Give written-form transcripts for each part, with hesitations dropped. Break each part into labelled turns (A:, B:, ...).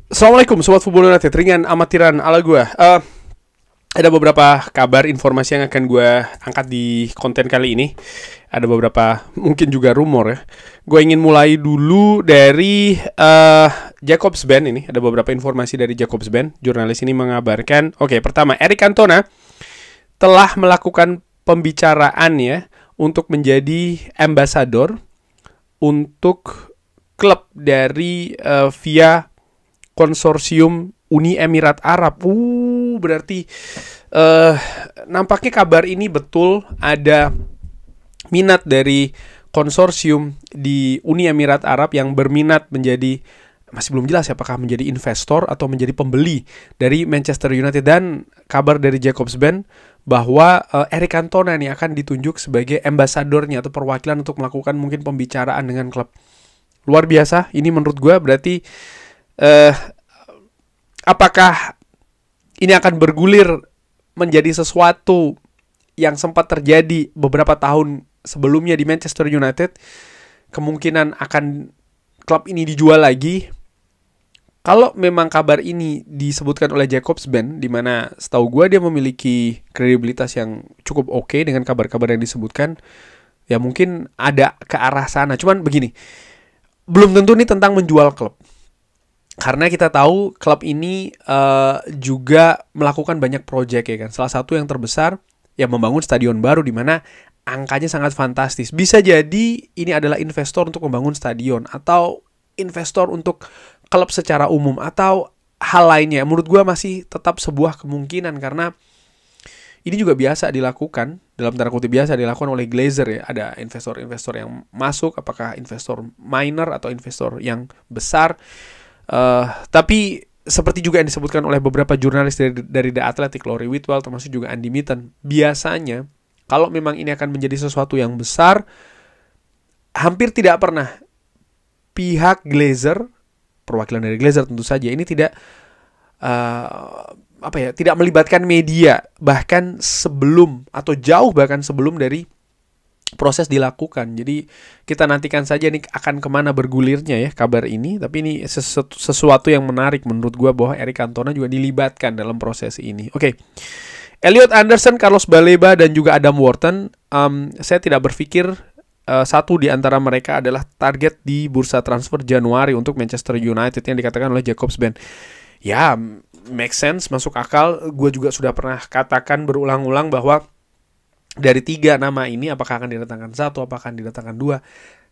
A: Assalamualaikum Sobat Football United, ringan amatiran ala gue. Ada beberapa kabar informasi yang akan gue angkat di konten kali ini. Ada beberapa mungkin juga rumor ya. Gue ingin mulai dulu dari Jakobsben ini. Ada beberapa informasi dari Jakobsben. Jurnalis ini mengabarkan, pertama, Eric Cantona telah melakukan pembicaraan ya untuk menjadi ambasador untuk klub dari via konsorsium Uni Emirat Arab. Berarti nampaknya kabar ini betul, ada minat dari konsorsium di Uni Emirat Arab yang berminat menjadi, masih belum jelas apakah menjadi investor atau menjadi pembeli dari Manchester United. Dan kabar dari Jakobsben bahwa Eric Cantona ini akan ditunjuk sebagai ambasadornya atau perwakilan untuk melakukan mungkin pembicaraan dengan klub. Luar biasa, ini menurut gue berarti apakah ini akan bergulir menjadi sesuatu yang sempat terjadi beberapa tahun sebelumnya di Manchester United? Kemungkinan akan klub ini dijual lagi. Kalau memang kabar ini disebutkan oleh Jakobsben, di mana setahu gue dia memiliki kredibilitas yang cukup oke dengan kabar-kabar yang disebutkan, ya mungkin ada ke arah sana. Cuman begini, belum tentu ini tentang menjual klub. Karena kita tahu klub ini juga melakukan banyak proyek ya kan. Salah satu yang terbesar ya membangun stadion baru di mana angkanya sangat fantastis. Bisa jadi ini adalah investor untuk membangun stadion atau investor untuk klub secara umum atau hal lainnya. Menurut gue masih tetap sebuah kemungkinan karena ini juga biasa dilakukan, dalam tanda kutip biasa dilakukan oleh Glazer ya. Ada investor-investor yang masuk, apakah investor minor atau investor yang besar. Tapi seperti juga yang disebutkan oleh beberapa jurnalis dari The Athletic, Laurie Whitwell termasuk juga Andy Mitten, biasanya kalau memang ini akan menjadi sesuatu yang besar, hampir tidak pernah pihak Glazer, perwakilan dari Glazer tentu saja, ini tidak tidak melibatkan media bahkan sebelum atau jauh bahkan sebelum dari proses dilakukan. Jadi kita nantikan saja nih akan kemana bergulirnya ya kabar ini. Tapi ini sesuatu yang menarik menurut gue bahwa Eric Cantona juga dilibatkan dalam proses ini. Elliot Anderson, Carlos Baleba dan juga Adam Wharton, saya tidak berpikir satu di antara mereka adalah target di bursa transfer Januari untuk Manchester United yang dikatakan oleh Jakobsben. Ya, make sense, masuk akal. Gue juga sudah pernah katakan berulang-ulang bahwa dari 3 nama ini, apakah akan didatangkan 1, apakah akan didatangkan 2,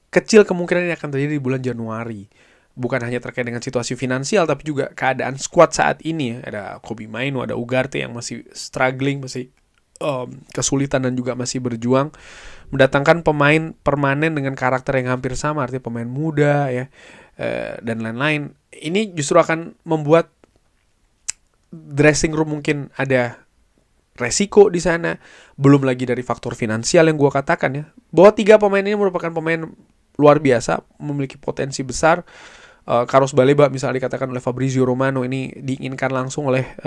A: kecil kemungkinan ini akan terjadi di bulan Januari. Bukan hanya terkait dengan situasi finansial, tapi juga keadaan squad saat ini. Ada Kobbie Mainoo, ada Ugarte yang masih struggling, masih kesulitan dan juga masih berjuang. Mendatangkan pemain permanen dengan karakter yang hampir sama, artinya pemain muda ya, dan lain-lain. Ini justru akan membuat dressing room mungkin ada resiko di sana, belum lagi dari faktor finansial yang gue katakan ya, bahwa 3 pemain ini merupakan pemain luar biasa, memiliki potensi besar. Carlos Baleba misalnya dikatakan oleh Fabrizio Romano ini diinginkan langsung oleh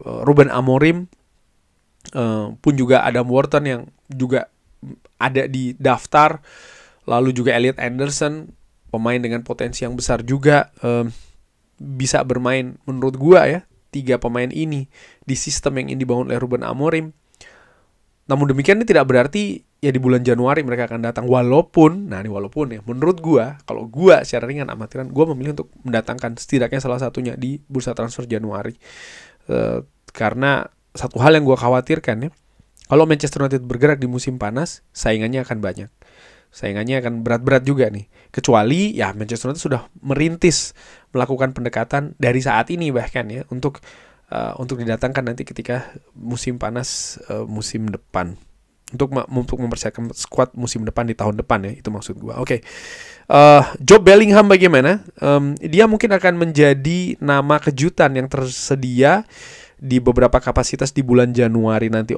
A: Ruben Amorim, pun juga Adam Wharton yang juga ada di daftar, lalu juga Elliot Anderson, pemain dengan potensi yang besar juga, bisa bermain menurut gue ya 3 pemain ini di sistem yang dibangun oleh Ruben Amorim. Namun demikian ini tidak berarti ya di bulan Januari mereka akan datang. Walaupun ya menurut gua, kalau gua secara ringan amatiran, gua memilih untuk mendatangkan setidaknya salah satunya di bursa transfer Januari. Karena satu hal yang gua khawatirkan ya, kalau Manchester United bergerak di musim panas, saingannya akan banyak. Saingannya akan berat-berat juga nih. Kecuali ya Manchester United sudah merintis melakukan pendekatan dari saat ini bahkan ya untuk didatangkan nanti ketika musim panas musim depan, untuk mempersiapkan squad musim depan di tahun depan ya, itu maksud gue. Job Bellingham bagaimana? Dia mungkin akan menjadi nama kejutan yang tersedia di beberapa kapasitas di bulan Januari nanti.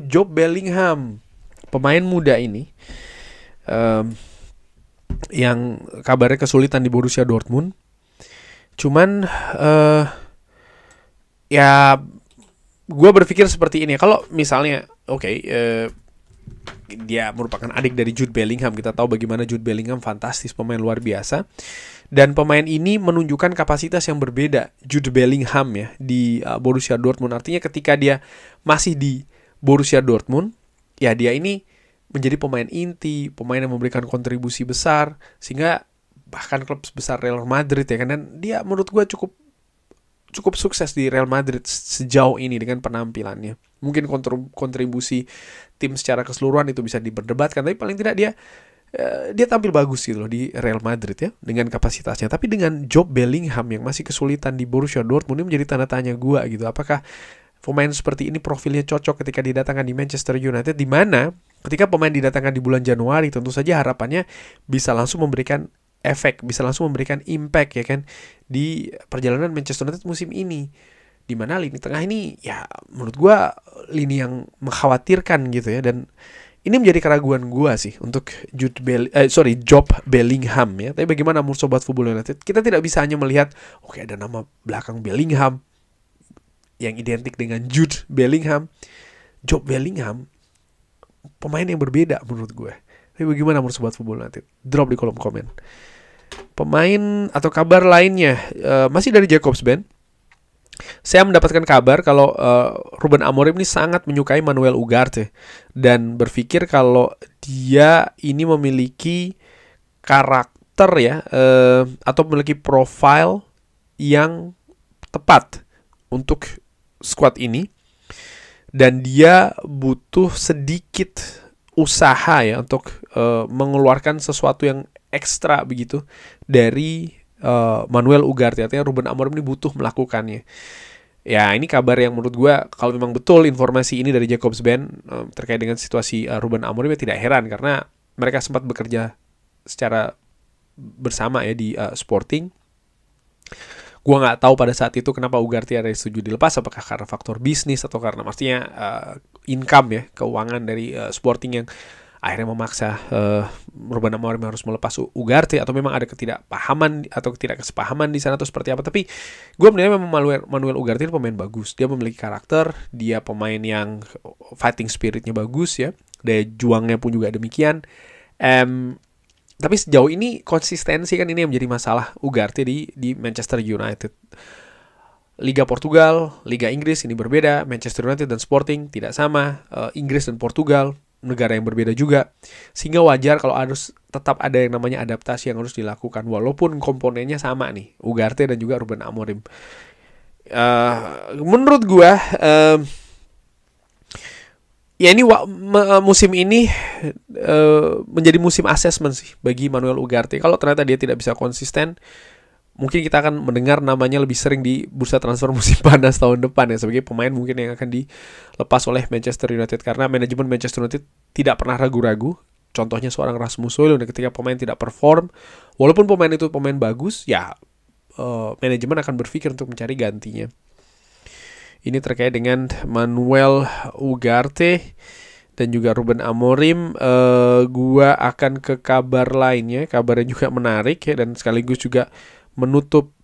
A: Job Bellingham, pemain muda ini yang kabarnya kesulitan di Borussia Dortmund. Cuman ya gue berpikir seperti ini. Kalau misalnya dia merupakan adik dari Jude Bellingham, kita tahu bagaimana Jude Bellingham fantastis, pemain luar biasa. Dan pemain ini menunjukkan kapasitas yang berbeda, Jude Bellingham ya, di Borussia Dortmund. Artinya ketika dia masih di Borussia Dortmund, ya dia ini menjadi pemain inti, pemain yang memberikan kontribusi besar, sehingga bahkan klub sebesar Real Madrid ya kan, dan dia menurut gue cukup sukses di Real Madrid sejauh ini dengan penampilannya. Mungkin kontribusi tim secara keseluruhan itu bisa diperdebatkan, tapi paling tidak dia tampil bagus gitu loh di Real Madrid ya, dengan kapasitasnya. Tapi dengan Job Bellingham yang masih kesulitan di Borussia Dortmund, ini menjadi tanda tanya gue gitu. Apakah pemain seperti ini profilnya cocok ketika didatangkan di Manchester United, di mana ketika pemain didatangkan di bulan Januari, tentu saja harapannya bisa langsung memberikan efek, bisa langsung memberikan impact ya kan di perjalanan Manchester United musim ini, di mana lini tengah ini ya menurut gue lini yang mengkhawatirkan gitu ya. Dan ini menjadi keraguan gue sih untuk Job Bellingham ya. Tapi bagaimana menurut Sobat Football United? Kita tidak bisa hanya melihat oke, ada nama belakang Bellingham yang identik dengan Jude Bellingham. Job Bellingham pemain yang berbeda menurut gue. Tapi bagaimana menurut Sobat Football United? Drop di kolom komen. Pemain atau kabar lainnya masih dari Jakobsben. Saya mendapatkan kabar kalau Ruben Amorim ini sangat menyukai Manuel Ugarte dan berpikir kalau dia ini memiliki karakter ya atau memiliki profil yang tepat untuk squad ini, dan dia butuh sedikit usaha ya untuk mengeluarkan sesuatu yang ekstra begitu dari Manuel Ugarte. Artinya Ruben Amorim ini butuh melakukannya. Ya, ini kabar yang menurut gue kalau memang betul informasi ini dari Jakobsben terkait dengan situasi Ruben Amorim, ya tidak heran karena mereka sempat bekerja secara bersama ya di Sporting. Gue nggak tahu pada saat itu kenapa Ugarte ada setuju dilepas, apakah karena faktor bisnis atau karena maksudnya income ya, keuangan dari Sporting yang akhirnya memaksa Ruben Amorim harus melepas Ugarte, atau memang ada ketidakpahaman atau ketidaksepahaman di sana atau seperti apa. Tapi gue menilai memang Manuel Ugarte ini pemain bagus. Dia memiliki karakter, dia pemain yang fighting spiritnya bagus ya, daya juangnya pun juga demikian. Tapi sejauh ini konsistensi kan ini yang menjadi masalah Ugarte di Manchester United. Liga Portugal, Liga Inggris ini berbeda. Manchester United dan Sporting tidak sama. Inggris dan Portugal negara yang berbeda juga, sehingga wajar kalau harus tetap ada yang namanya adaptasi yang harus dilakukan walaupun komponennya sama nih, Ugarte dan juga Ruben Amorim. Menurut gue ya ini musim ini menjadi musim assessment sih bagi Manuel Ugarte. Kalau ternyata dia tidak bisa konsisten, mungkin kita akan mendengar namanya lebih sering di bursa transfer musim panas tahun depan ya, sebagai pemain mungkin yang akan dilepas oleh Manchester United, karena manajemen Manchester United tidak pernah ragu-ragu. Contohnya seorang Rasmus Højlund, ketika pemain tidak perform, walaupun pemain itu pemain bagus, ya manajemen akan berpikir untuk mencari gantinya. Ini terkait dengan Manuel Ugarte dan juga Ruben Amorim. Gua akan ke kabar lainnya, kabarnya juga menarik ya, dan sekaligus juga menutup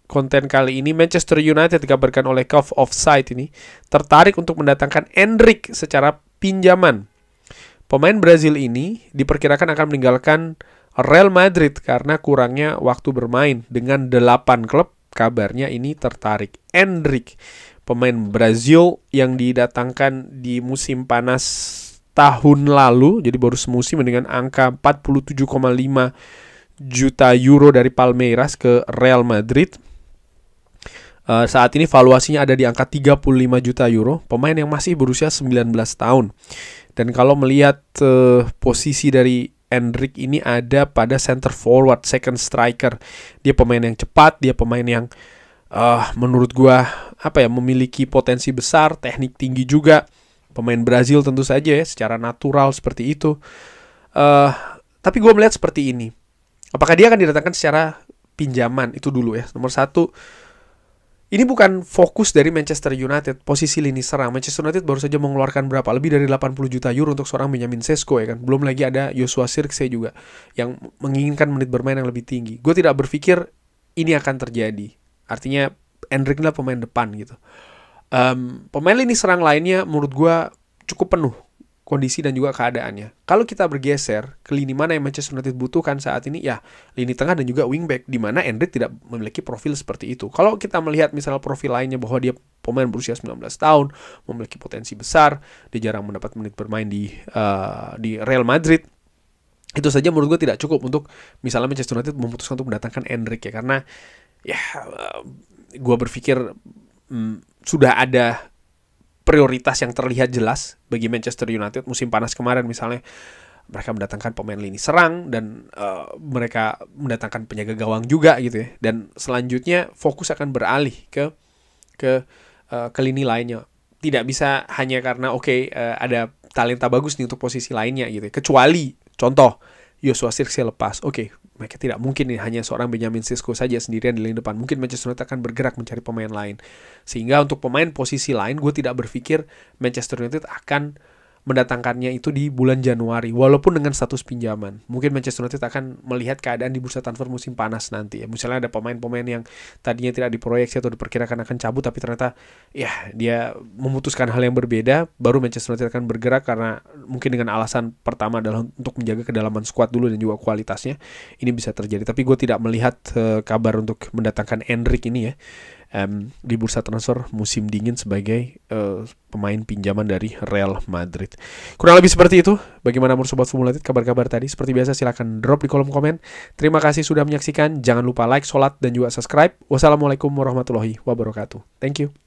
A: konten kali ini. Manchester United dikabarkan oleh Cove Offside ini tertarik untuk mendatangkan Endrick secara pinjaman. Pemain Brazil ini diperkirakan akan meninggalkan Real Madrid karena kurangnya waktu bermain. Dengan 8 klub kabarnya ini tertarik. Endrick, pemain Brazil yang didatangkan di musim panas tahun lalu, jadi baru semusim, dengan angka 47,5 juta euro dari Palmeiras ke Real Madrid. Saat ini valuasinya ada di angka 35 juta euro. Pemain yang masih berusia 19 tahun. Dan kalau melihat posisi dari Endrick ini ada pada center forward, second striker. Dia pemain yang cepat, dia pemain yang menurut gua memiliki potensi besar, teknik tinggi juga. Pemain Brazil tentu saja ya, secara natural seperti itu. Tapi gua melihat seperti ini. Apakah dia akan didatangkan secara pinjaman? Itu dulu ya. Nomor satu, ini bukan fokus dari Manchester United, posisi lini serang. Manchester United baru saja mengeluarkan berapa? Lebih dari 80 juta euro untuk seorang Benjamin Sesko ya kan. Belum lagi ada Joshua Zirkzee juga yang menginginkan menit bermain yang lebih tinggi. Gue tidak berpikir ini akan terjadi. Artinya Endrick adalah pemain depan gitu. Pemain lini serang lainnya menurut gue cukup penuh kondisi dan juga keadaannya. Kalau kita bergeser ke lini mana yang Manchester United butuhkan saat ini, ya lini tengah dan juga wingback, di mana Endrick tidak memiliki profil seperti itu. Kalau kita melihat misalnya profil lainnya bahwa dia pemain berusia 19 tahun, memiliki potensi besar, dia jarang mendapat menit bermain di Real Madrid, itu saja menurut gue tidak cukup untuk misalnya Manchester United memutuskan untuk mendatangkan Endrick ya, karena ya gue berpikir sudah ada prioritas yang terlihat jelas bagi Manchester United. Musim panas kemarin misalnya mereka mendatangkan pemain lini serang dan mereka mendatangkan penjaga gawang juga gitu ya. Dan selanjutnya fokus akan beralih ke lini lainnya. Tidak bisa hanya karena ada talenta bagus nih untuk posisi lainnya gitu ya. Kecuali contoh Joshua Zirkzee lepas. Mereka tidak mungkin nih hanya seorang Benjamin Sesko saja sendirian di lini depan. Mungkin Manchester United akan bergerak mencari pemain lain. Sehingga untuk pemain posisi lain, gue tidak berpikir Manchester United akan mendatangkannya itu di bulan Januari, walaupun dengan status pinjaman. Mungkin Manchester United akan melihat keadaan di bursa transfer musim panas nanti ya. Misalnya ada pemain-pemain yang tadinya tidak diproyeksi atau diperkirakan akan cabut, tapi ternyata ya dia memutuskan hal yang berbeda, baru Manchester United akan bergerak karena mungkin dengan alasan pertama adalah untuk menjaga kedalaman skuad dulu dan juga kualitasnya. Ini bisa terjadi, tapi gue tidak melihat kabar untuk mendatangkan Endrick ini ya di bursa transfer musim dingin sebagai pemain pinjaman dari Real Madrid. Kurang lebih seperti itu. Bagaimana menurut Sobat FUM United kabar-kabar tadi? Seperti biasa silahkan drop di kolom komen. Terima kasih sudah menyaksikan. Jangan lupa like, sholat, dan juga subscribe. Wassalamualaikum warahmatullahi wabarakatuh. Thank you.